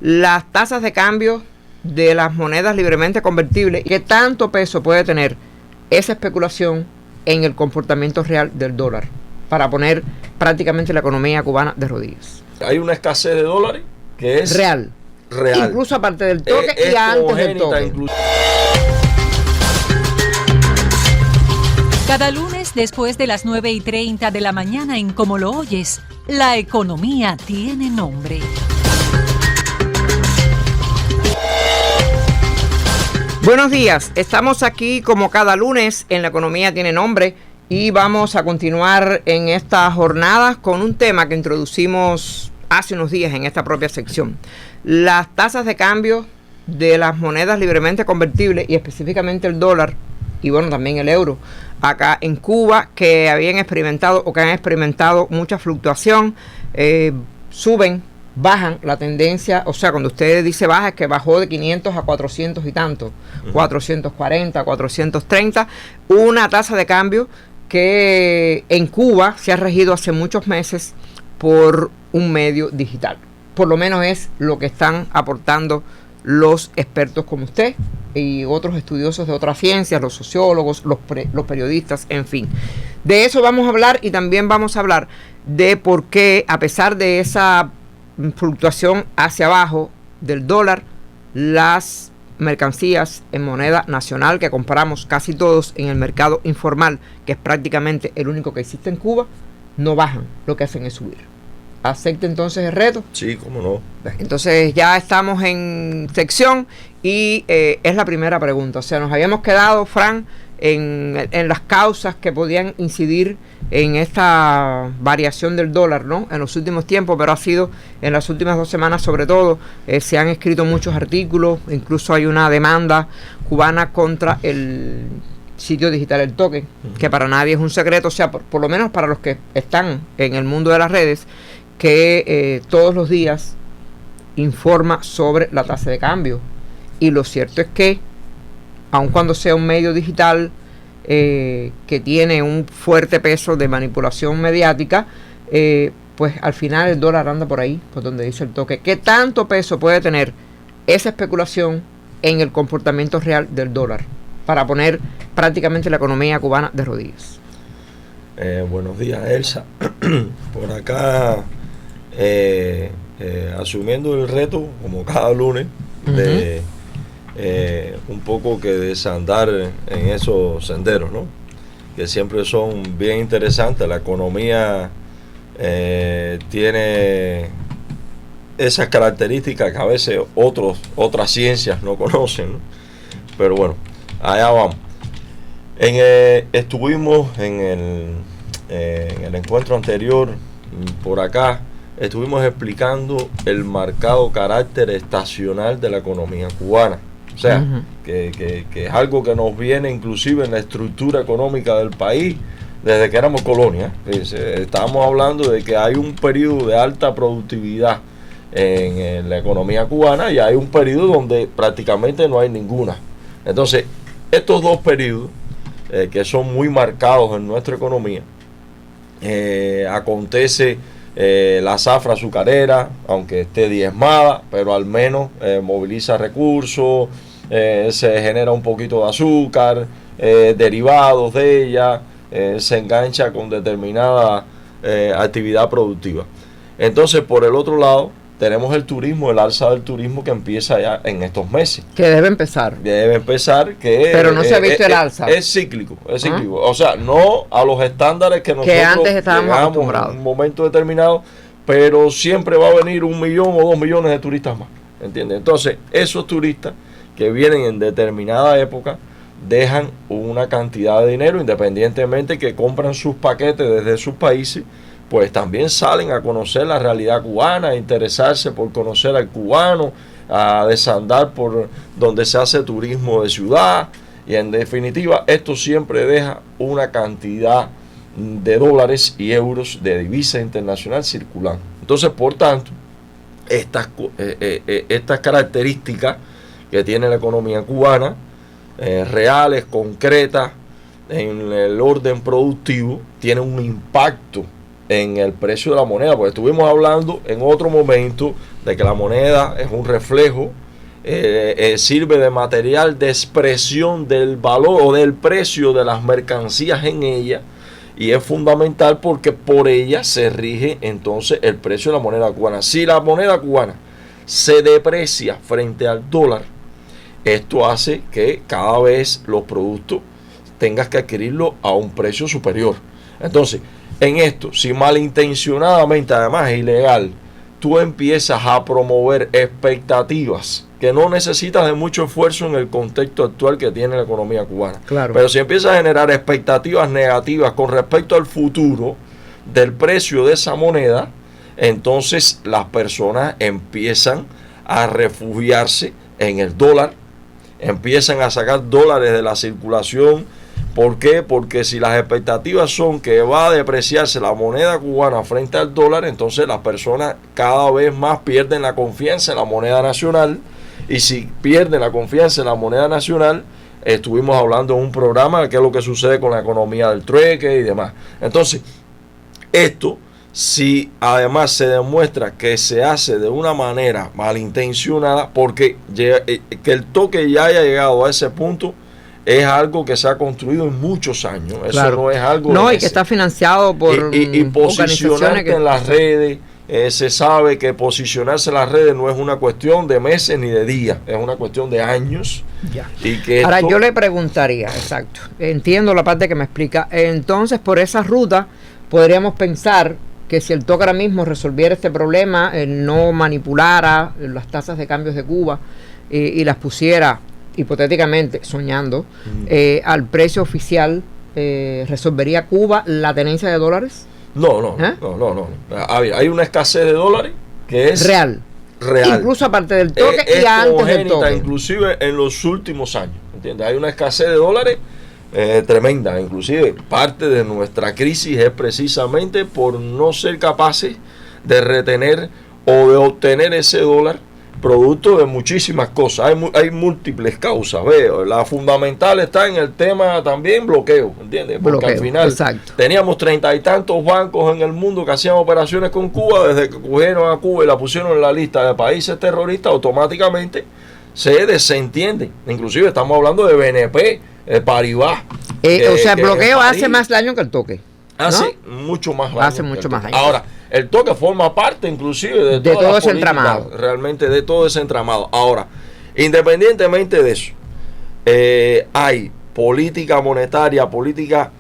las tasas de cambio de las monedas libremente convertibles, ¿qué tanto peso puede tener esa especulación en el comportamiento real del dólar para poner prácticamente la economía cubana de rodillas? Hay una escasez de dólares que es real. Incluso aparte del toque y antes del toque. Cada lunes después de las 9:30 de la mañana en Como lo oyes, la economía tiene nombre. Buenos días, estamos aquí como cada lunes en La Economía Tiene Nombre y vamos a continuar en esta jornada con un tema que introducimos hace unos días en esta propia sección. Las tasas de cambio de las monedas libremente convertibles y específicamente el dólar y bueno también el euro acá en Cuba, que habían experimentado o que han experimentado mucha fluctuación, suben, bajan la tendencia, o sea, cuando usted dice baja es que bajó de 500 a 400 y tanto, 440, 430, una tasa de cambio que en Cuba se ha regido hace muchos meses por un medio digital. Por lo menos es lo que están aportando los expertos como usted y otros estudiosos de otras ciencias, los sociólogos, los periodistas, en fin. De eso vamos a hablar y también vamos a hablar de por qué, a pesar de esa fluctuación hacia abajo del dólar, las mercancías en moneda nacional que compramos casi todos en el mercado informal, que es prácticamente el único que existe en Cuba, no bajan, lo que hacen es subir. ¿Acepta entonces el reto? Sí, cómo no. Entonces ya estamos en sección y es la primera pregunta. O sea, nos habíamos quedado, Fran, en las causas que podían incidir en esta variación del dólar, ¿no? En los últimos tiempos, pero ha sido en las últimas 2 semanas sobre todo. Se han escrito muchos artículos, incluso hay una demanda cubana contra el sitio digital El Toque, que para nadie es un secreto, o sea, por lo menos para los que están en el mundo de las redes, que todos los días informa sobre la tasa de cambio. Y lo cierto es que, aun cuando sea un medio digital que tiene un fuerte peso de manipulación mediática, pues al final el dólar anda por ahí, por donde dice El Toque. ¿Qué tanto peso puede tener esa especulación en el comportamiento real del dólar para poner prácticamente la economía cubana de rodillas? Buenos días, Elsa. Por acá, asumiendo el reto, como cada lunes, de un poco que desandar en esos senderos, ¿no? Que siempre son bien interesantes. La economía tiene esas características que a veces otras ciencias no conocen, ¿no? Pero bueno, allá vamos. Estuvimos en el encuentro anterior, por acá, estuvimos explicando el marcado carácter estacional de la economía cubana. O sea, que es algo que nos viene inclusive en la estructura económica del país desde que éramos colonia. Estábamos hablando de que hay un periodo de alta productividad en la economía cubana y hay un periodo donde prácticamente no hay ninguna. Entonces, estos dos periodos que son muy marcados en nuestra economía, acontece la zafra azucarera, aunque esté diezmada, pero al menos moviliza recursos, se genera un poquito de azúcar, derivados de ella, se engancha con determinada actividad productiva. Entonces, por el otro lado, tenemos el turismo, el alza del turismo que empieza ya en estos meses. Que debe empezar. Pero no se ha visto el alza. Es cíclico. O sea, no a los estándares que nosotros antes estábamos acostumbrados en un momento determinado, pero siempre va a venir 1 millón o 2 millones de turistas más, ¿entiendes? Entonces, esos turistas que vienen en determinada época dejan una cantidad de dinero, independientemente que compran sus paquetes desde sus países, pues también salen a conocer la realidad cubana, a interesarse por conocer al cubano, a desandar por donde se hace turismo de ciudad, y en definitiva esto siempre deja una cantidad de dólares y euros de divisa internacional circulando. Entonces, por tanto, estas características que tiene la economía cubana, reales, concretas, en el orden productivo, tienen un impacto en el precio de la moneda, porque estuvimos hablando en otro momento de que la moneda es un reflejo, sirve de material de expresión del valor o del precio de las mercancías en ella, y es fundamental porque por ella se rige entonces el precio de la moneda cubana. Si la moneda cubana se deprecia frente al dólar, esto hace que cada vez los productos tengas que adquirirlo a un precio superior. Entonces, en esto, si malintencionadamente, además es ilegal, tú empiezas a promover expectativas que no necesitas de mucho esfuerzo en el contexto actual que tiene la economía cubana. Claro. Pero si empiezas a generar expectativas negativas con respecto al futuro del precio de esa moneda, entonces las personas empiezan a refugiarse en el dólar, empiezan a sacar dólares de la circulación. ¿Por qué? Porque si las expectativas son que va a depreciarse la moneda cubana frente al dólar, entonces las personas cada vez más pierden la confianza en la moneda nacional, y si pierden la confianza en la moneda nacional, estuvimos hablando en un programa de qué es lo que sucede con la economía del trueque y demás. Entonces, esto, si además se demuestra que se hace de una manera malintencionada, porque que el toque ya haya llegado a ese punto, es algo que se ha construido en muchos años. Eso claro. no es algo... No, y que está financiado por y posicionarte en las redes. Se sabe que posicionarse en las redes no es una cuestión de meses ni de días, es una cuestión de años. Ya. Y que ahora yo le preguntaría, exacto, entiendo la parte que me explica, entonces por esa ruta podríamos pensar que si el TOC ahora mismo resolviera este problema, no manipulara las tasas de cambios de Cuba y las pusiera hipotéticamente, soñando, al precio oficial, ¿resolvería Cuba la tenencia de dólares? No. Hay una escasez de dólares que es real. Incluso aparte del toque y antes del toque. Inclusive en los últimos años, ¿entiendes? Hay una escasez de dólares tremenda. Inclusive parte de nuestra crisis es precisamente por no ser capaces de retener o de obtener ese dólar, producto de muchísimas cosas. Hay múltiples causas. Veo, la fundamental está en el tema también bloqueo, ¿entiendes? Porque bloqueo, al final exacto. Teníamos 30 y tantos bancos en el mundo que hacían operaciones con Cuba. Desde que cogieron a Cuba y la pusieron en la lista de países terroristas, automáticamente se desentienden. Inclusive estamos hablando de BNP, Paribas. O sea, el bloqueo hace más daño que el toque. Hace mucho más daño. Hace mucho más daño. Ahora, el toque forma parte inclusive de todo ese entramado. Realmente de todo ese entramado. Ahora, independientemente de eso, hay política monetaria, política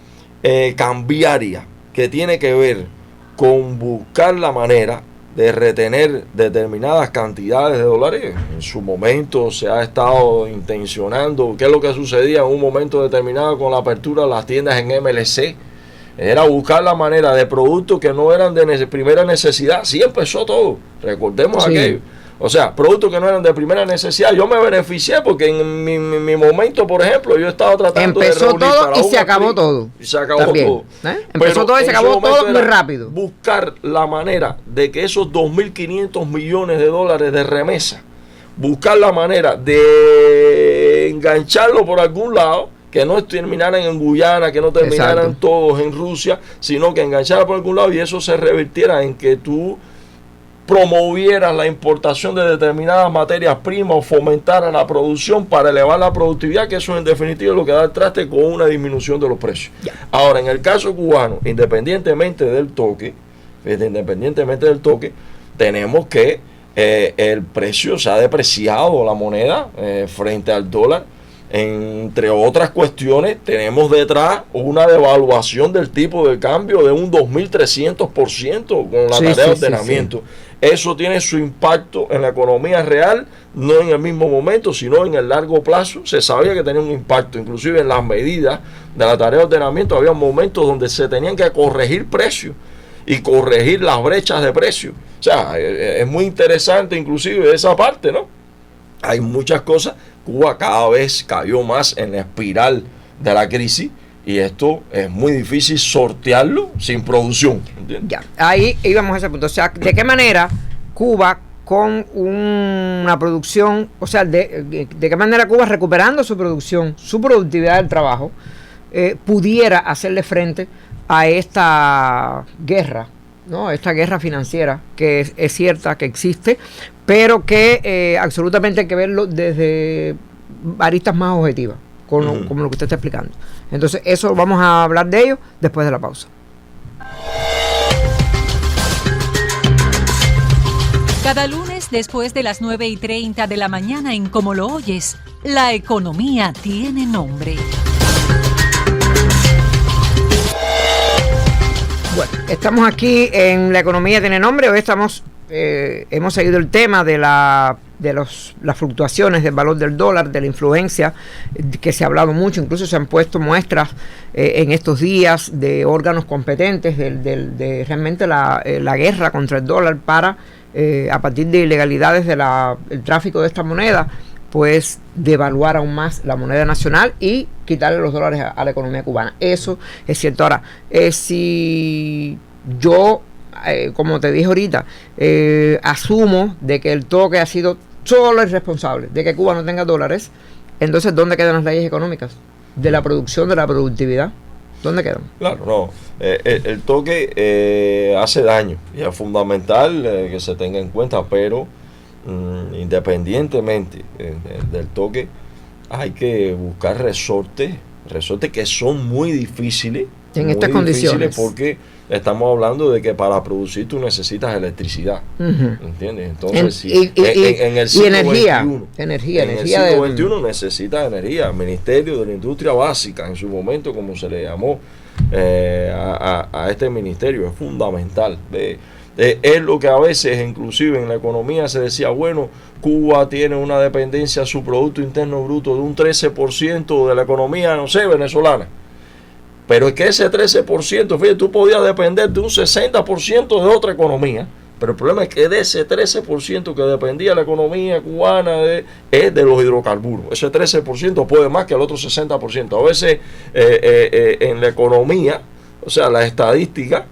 cambiaria, que tiene que ver con buscar la manera de retener determinadas cantidades de dólares. En su momento se ha estado intencionando, ¿qué es lo que sucedía en un momento determinado con la apertura de las tiendas en MLC? Era buscar la manera de productos que no eran de primera necesidad. Sí empezó todo, recordemos aquello. O sea, productos que no eran de primera necesidad. Yo me beneficié porque en mi momento, por ejemplo, yo estaba tratando de reunir todo y se acabó todo. Y se acabó todo. Empezó todo y se acabó todo muy rápido. Buscar la manera de que esos 2.500 millones de dólares de remesa, buscar la manera de engancharlo por algún lado, que no terminaran en Guyana, que no terminaran todos en Rusia, sino que engancharan por algún lado y eso se revirtiera en que tú promovieras la importación de determinadas materias primas o fomentaran la producción para elevar la productividad, que eso en definitiva es lo que da el traste con una disminución de los precios. Ahora, en el caso cubano, independientemente del toque, tenemos que el precio se ha depreciado, la moneda frente al dólar. Entre otras cuestiones, tenemos detrás una devaluación del tipo de cambio de un 2.300% con la tarea de ordenamiento. Eso tiene su impacto en la economía real, no en el mismo momento, sino en el largo plazo. Se sabía que tenía un impacto, inclusive en las medidas de la tarea de ordenamiento. Había momentos donde se tenían que corregir precios y corregir las brechas de precios. O sea, es muy interesante inclusive esa parte, ¿no? Hay muchas cosas. Cuba cada vez cayó más en la espiral de la crisis y esto es muy difícil sortearlo sin producción, ¿entiendes? Ya, ahí íbamos a ese punto. O sea, ¿de qué manera Cuba con una producción, o sea, de qué manera Cuba recuperando su producción, su productividad del trabajo, pudiera hacerle frente a esta guerra ¿no? Esta guerra financiera que es cierta, que existe, pero que absolutamente hay que verlo desde aristas más objetivas, como lo que usted está explicando. Entonces, eso vamos a hablar de ello después de la pausa. Cada lunes después de las 9:30 de la mañana en Como lo oyes, la economía tiene nombre. Bueno, estamos aquí en La Economía Tiene Nombre. Hoy hemos seguido el tema de las fluctuaciones del valor del dólar, de la influencia que se ha hablado mucho, incluso se han puesto muestras en estos días de órganos competentes de realmente la guerra contra el dólar para, a partir de ilegalidades del tráfico de esta moneda, pues devaluar aún más la moneda nacional y quitarle los dólares a la economía cubana. Eso es cierto. Ahora, si yo, como te dije ahorita, asumo de que el toque ha sido solo el responsable de que Cuba no tenga dólares, entonces ¿dónde quedan las leyes económicas? De la producción, de la productividad. ¿Dónde quedan? Claro, no. El toque hace daño y es fundamental que se tenga en cuenta, pero independientemente del toque, hay que buscar resortes que son muy difíciles en estas condiciones, porque estamos hablando de que para producir tú necesitas electricidad, ¿entiendes? Entonces, en el siglo energía, XXI, energía en el siglo XXI necesitas energía. El Ministerio de la Industria Básica, en su momento, como se le llamó a este ministerio, es fundamental. Es lo que a veces, inclusive en la economía, se decía, bueno, Cuba tiene una dependencia a su Producto Interno Bruto de un 13% de la economía, no sé, venezolana. Pero es que ese 13%, fíjate, tú podías depender de un 60% de otra economía, pero el problema es que de ese 13% que dependía la economía cubana es de los hidrocarburos. Ese 13% puede más que el otro 60%. A veces en la economía, o sea, la estadística,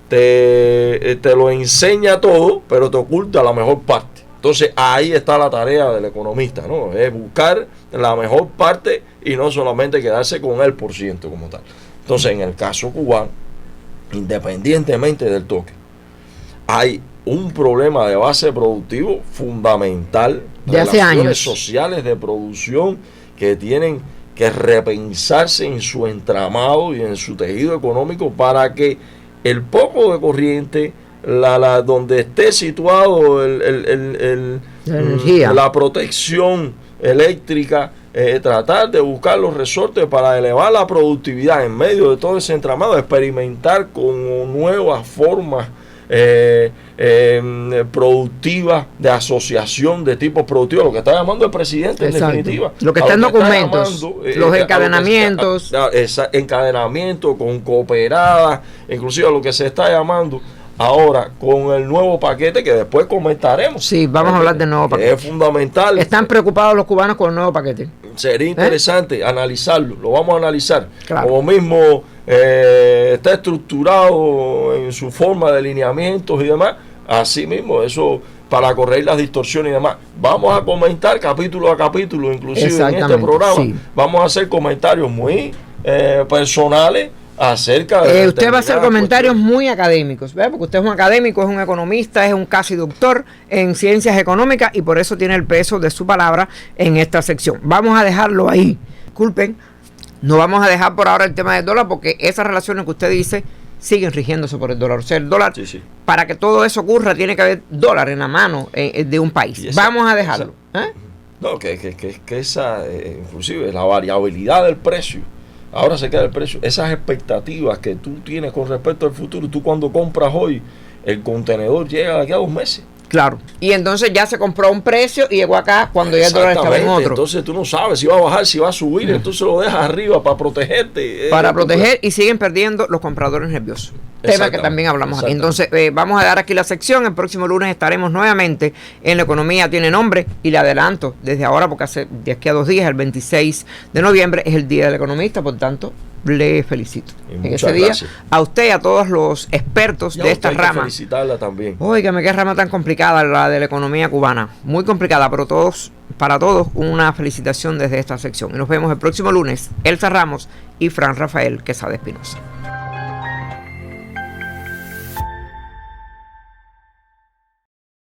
te lo enseña todo, pero te oculta la mejor parte. Entonces ahí está la tarea del economista, ¿no? Es buscar la mejor parte y no solamente quedarse con el % como tal. Entonces, en el caso cubano, independientemente del toque, hay un problema de base productivo fundamental, de hace relaciones años sociales de producción que tienen que repensarse en su entramado y en su tejido económico para que el poco de corriente, donde esté situado la protección eléctrica, tratar de buscar los resortes para elevar la productividad en medio de todo ese entramado, experimentar con nuevas formas productivas de asociación de tipos productivos, lo que está llamando el presidente. Exacto. En definitiva, lo que está en documentos, los encadenamientos, encadenamiento con cooperadas, inclusive lo que se está llamando ahora con el nuevo paquete, que después comentaremos. Sí, vamos a hablar del nuevo paquete. Es fundamental. ¿Están preocupados los cubanos con el nuevo paquete? Sería interesante analizarlo, lo vamos a analizar. Claro. Como mismo está estructurado en su forma de lineamientos y demás, así mismo, eso para corregir las distorsiones y demás. Vamos a comentar capítulo a capítulo, inclusive en este programa. Sí. Vamos a hacer comentarios muy personales acerca de usted va a hacer comentarios muy académicos, ¿verdad? Porque usted es un académico, es un economista, es un casi doctor en ciencias económicas y por eso tiene el peso de su palabra en esta sección. Vamos a dejarlo ahí. Disculpen, no vamos a dejar por ahora el tema del dólar porque esas relaciones que usted dice siguen rigiéndose por el dólar. O sea, el dólar, sí. Para que todo eso ocurra, tiene que haber dólar en la mano de un país. Vamos a dejarlo. No, que esa, inclusive, la variabilidad del precio. Ahora se queda el precio. Esas expectativas que tú tienes con respecto al futuro, tú cuando compras hoy, el contenedor llega de aquí a 2 meses. Claro. Y entonces ya se compró a un precio y llegó acá cuando ya el dólar estaba en otro. Entonces tú no sabes si va a bajar, si va a subir, entonces lo dejas arriba para protegerte. Para proteger y siguen perdiendo los compradores nerviosos. Tema que también hablamos aquí. Entonces vamos a dar aquí la sección. El próximo lunes estaremos nuevamente en La Economía Tiene Nombre y le adelanto desde ahora porque de aquí a 2 días, el 26 de noviembre, es el Día del Economista, por tanto le felicito en ese día a usted y a todos los expertos de esta rama. Felicitarla también. Óigame, qué rama tan complicada la de la economía cubana, muy complicada, pero para todos una felicitación desde esta sección. Y nos vemos el próximo lunes, Elsa Ramos y Fran Rafael Quesada Espinosa.